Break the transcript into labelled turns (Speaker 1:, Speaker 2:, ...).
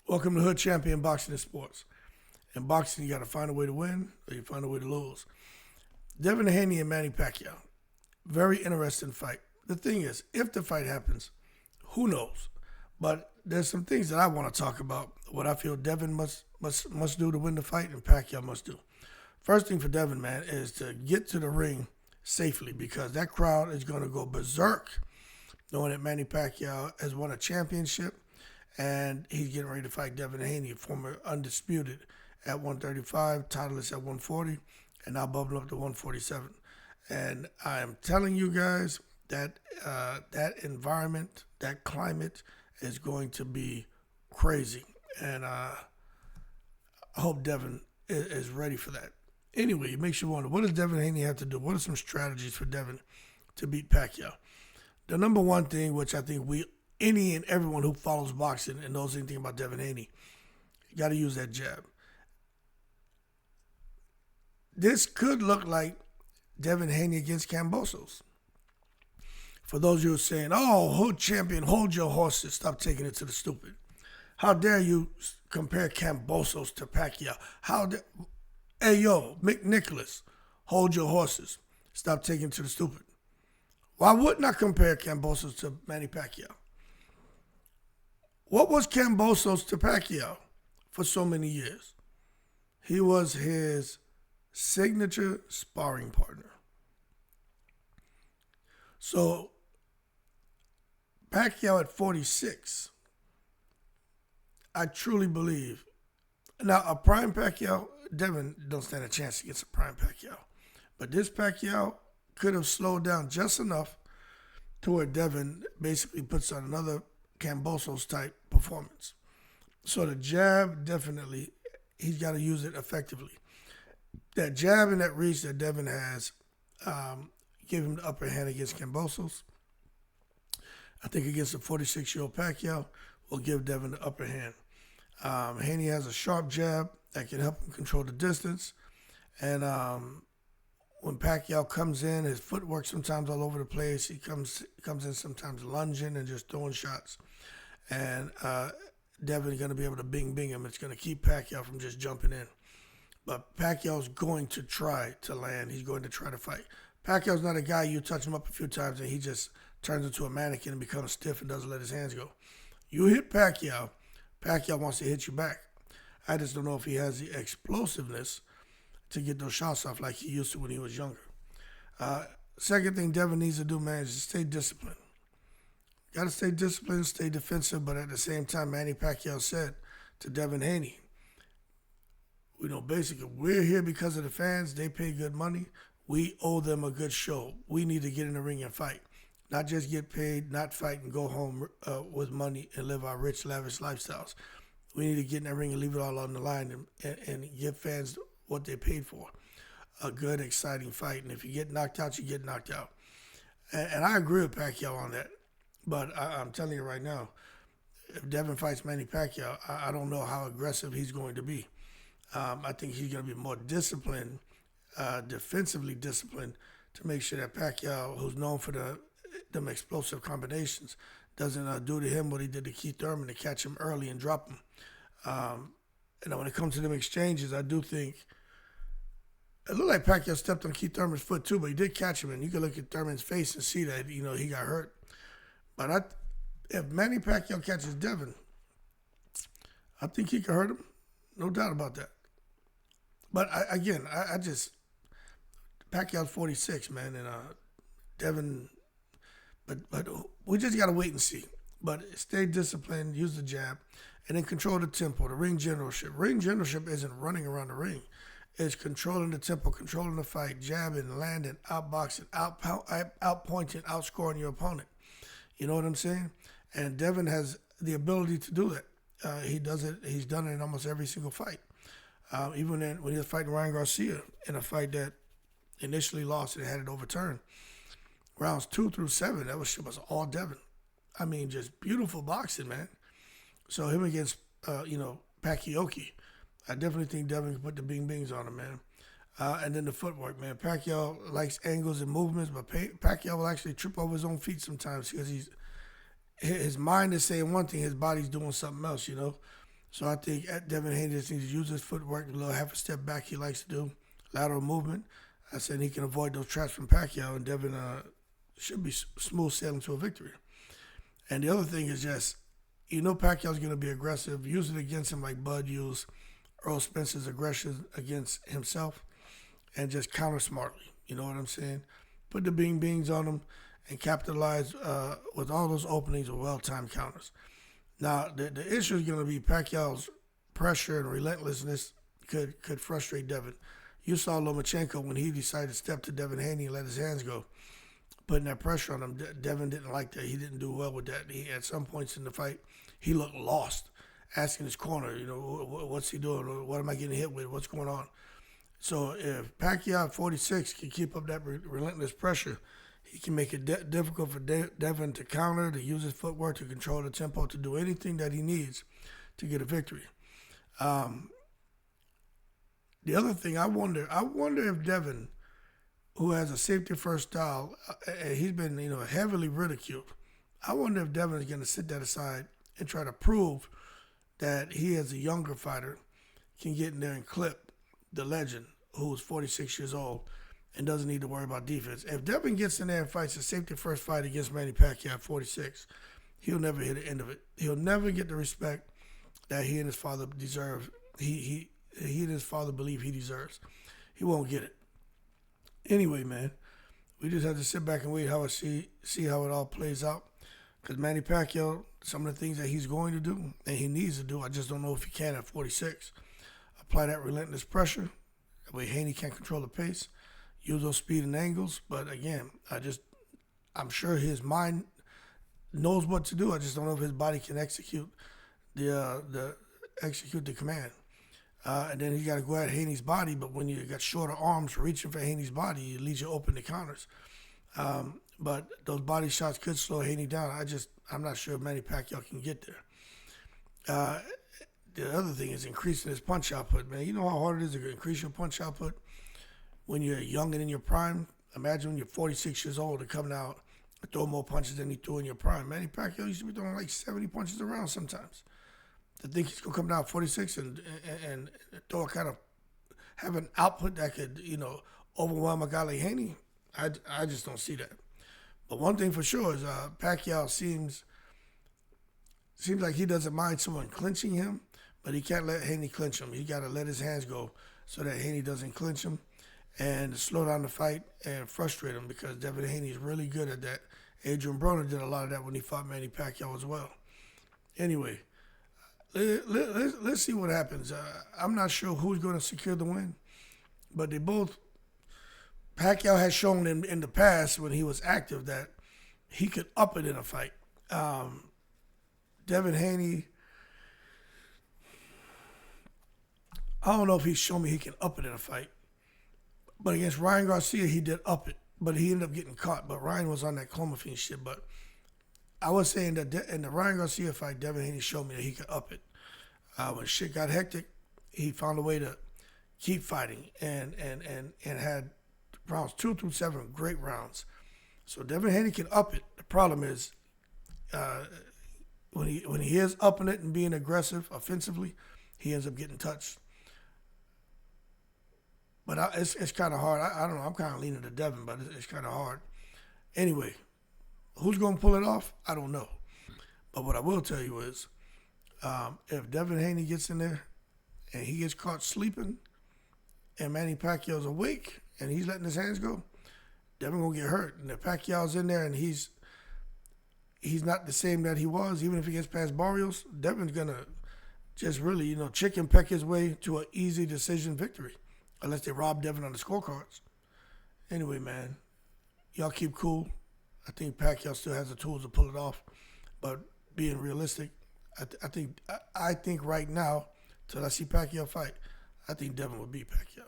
Speaker 1: Welcome to Hood Champion Boxing and Sports. In boxing, you got to find a way to win or you find a way to lose. Devin Haney and Manny Pacquiao. Very interesting fight. The thing is, if the fight happens, who knows? But there's some things that I want to talk about. What I feel Devin must do to win the fight and Pacquiao must do. First thing for Devin, man, is to get to the ring safely because that crowd is going to go berserk knowing that Manny Pacquiao has won a championship and he's getting ready to fight Devin Haney, former undisputed at 135, titleist at 140, and now bubbling up to 147. And I am telling you guys that that environment, that climate is going to be crazy. And I hope Devin is ready for that. Anyway, it makes you wonder, what does Devin Haney have to do? What are some strategies for Devin to beat Pacquiao? The number one thing, which I think any and everyone who follows boxing and knows anything about Devin Haney, you got to use that jab. This could look like Devin Haney against Kambosos. For those of you who are saying, oh, Hood Champion, hold your horses, stop taking it to the stupid. How dare you compare Kambosos to Pacquiao? Hey, yo, Mick Nicholas, hold your horses, stop taking it to the stupid. Why wouldn't I compare Kambosos to Manny Pacquiao? What was Kambosos to Pacquiao for so many years? He was his signature sparring partner. So Pacquiao at 46, I truly believe. Now, a prime Pacquiao, Devin don't stand a chance against a prime Pacquiao. But this Pacquiao could have slowed down just enough to where Devin basically puts on another Kambosos type performance. So the jab, definitely, he's got to use it effectively. That jab and that reach that Devin has give him the upper hand against Kambosos. I think against the 46-year-old Pacquiao will give Devin the upper hand. Haney has a sharp jab that can help him control the distance. And when Pacquiao comes in, his footwork sometimes all over the place. He comes in sometimes lunging and just throwing shots. And Devin is going to be able to bing him. It's going to keep Pacquiao from just jumping in. But Pacquiao's going to try to land. He's going to try to fight. Pacquiao's not a guy you touch him up a few times and he just turns into a mannequin and becomes stiff and doesn't let his hands go. You hit Pacquiao, Pacquiao wants to hit you back. I just don't know if he has the explosiveness to get those shots off like he used to when he was younger. Second thing Devin needs to do, man, is just stay disciplined. Got to stay disciplined, stay defensive, but at the same time, Manny Pacquiao said to Devin Haney, basically, we're here because of the fans. They pay good money. We owe them a good show. We need to get in the ring and fight. Not just get paid, not fight and go home with money and live our rich, lavish lifestyles. We need to get in that ring and leave it all on the line and give fans what they paid for. A good, exciting fight. And if you get knocked out, you get knocked out. And I agree with Pacquiao on that. But I'm telling you right now, if Devin fights Manny Pacquiao, I don't know how aggressive he's going to be. I think he's going to be more disciplined, defensively disciplined, to make sure that Pacquiao, who's known for them explosive combinations, doesn't do to him what he did to Keith Thurman, to catch him early and drop him. And when it comes to them exchanges, I do think it looked like Pacquiao stepped on Keith Thurman's foot too, but he did catch him, and you can look at Thurman's face and see that he got hurt. But if Manny Pacquiao catches Devin, I think he can hurt him, no doubt about that. But I just Pacquiao's 46, man, and Devin. But we just got to wait and see. But stay disciplined, use the jab, and then control the tempo, the ring generalship. Ring generalship isn't running around the ring. It's controlling the tempo, controlling the fight, jabbing, landing, outboxing, outpointing, outscoring your opponent. You know what I'm saying? And Devin has the ability to do that. He does it. He's done it in almost every single fight. Even when he was fighting Ryan Garcia in a fight that initially lost and had it overturned. Rounds 2 through 7, that was all Devin. I mean, just beautiful boxing, man. So him against, Pacquiao, I definitely think Devin can put the bing-bings on him, man. And then the footwork, man. Pacquiao likes angles and movements, but Pacquiao will actually trip over his own feet sometimes because his mind is saying one thing, his body's doing something else, So I think Devin Haney just needs to use his footwork, a little half a step back he likes to do, lateral movement. I said he can avoid those traps from Pacquiao, and Devin should be smooth sailing to a victory. And the other thing is just, Pacquiao's going to be aggressive. Use it against him like Bud used Earl Spencer's aggression against himself, and just counter smartly. You know what I'm saying? Put the beans on him and capitalize with all those openings with well-timed counters. Now, the issue is going to be Pacquiao's pressure and relentlessness could frustrate Devin. You saw Lomachenko when he decided to step to Devin Haney and let his hands go, putting that pressure on him. Devin didn't like that. He didn't do well with that. At some points in the fight, he looked lost, asking his corner, what's he doing? What am I getting hit with? What's going on? So if Pacquiao at 46 can keep up that relentless pressure, he can make it difficult for Devin to counter, to use his footwork, to control the tempo, to do anything that he needs to get a victory. The other thing, I wonder if Devin, who has a safety-first style, and he's been heavily ridiculed, I wonder if Devin is going to sit that aside and try to prove that he, as a younger fighter, can get in there and clip the legend, who's 46 years old, and doesn't need to worry about defense. If Devin gets in there and fights a safety-first fight against Manny Pacquiao at 46, he'll never hit the end of it. He'll never get the respect that he and his father deserve. He and his father believe he deserves. He won't get it. Anyway, man, we just have to sit back and wait see how it all plays out. Because Manny Pacquiao, some of the things that he's going to do and he needs to do, I just don't know if he can at 46. Apply that relentless pressure. That way Haney can't control the pace. Use those speed and angles. But again, I'm sure his mind knows what to do. I just don't know if his body can execute the command. And then you got to go at Haney's body, but when you got shorter arms reaching for Haney's body, it leaves you open to counters. But those body shots could slow Haney down. I'm not sure if Manny Pacquiao can get there. The other thing is increasing his punch output, man. You know how hard it is to increase your punch output when you're young and in your prime? Imagine when you're 46 years old and coming out and throw more punches than he threw in your prime. Manny Pacquiao used to be throwing like 70 punches around sometimes. To think he's going to come down 46 and throw have an output that could, overwhelm a guy like Haney, I just don't see that. But one thing for sure is Pacquiao seems like he doesn't mind someone clinching him, but he can't let Haney clinch him. He got to let his hands go so that Haney doesn't clinch him and slow down the fight and frustrate him, because Devin Haney is really good at that. Adrian Broner did a lot of that when he fought Manny Pacquiao as well. Anyway, let's see what happens. I'm not sure who's going to secure the win, but Pacquiao has shown in the past when he was active that he could up it in a fight. Devin Haney, I don't know if he's shown me he can up it in a fight, but against Ryan Garcia, he did up it, but he ended up getting caught. But Ryan was on that clomiphene shit, but I was saying that in the Ryan Garcia fight, Devin Haney showed me that he could up it. When shit got hectic, he found a way to keep fighting and had rounds 2 through 7 great rounds. So Devin Haney can up it. The problem is when he is upping it and being aggressive offensively, he ends up getting touched. But it's kind of hard. I don't know. I'm kind of leaning to Devin, but it's kind of hard. Anyway, who's going to pull it off? I don't know. But what I will tell you is, if Devin Haney gets in there and he gets caught sleeping and Manny Pacquiao's awake and he's letting his hands go, Devin going to get hurt. And if Pacquiao's in there and he's not the same that he was, even if he gets past Barrios, Devin's going to just really, chicken peck his way to an easy decision victory, unless they rob Devin on the scorecards. Anyway, man, y'all keep cool. I think Pacquiao still has the tools to pull it off, but being realistic, I think right now, till I see Pacquiao fight, I think Devin would beat Pacquiao.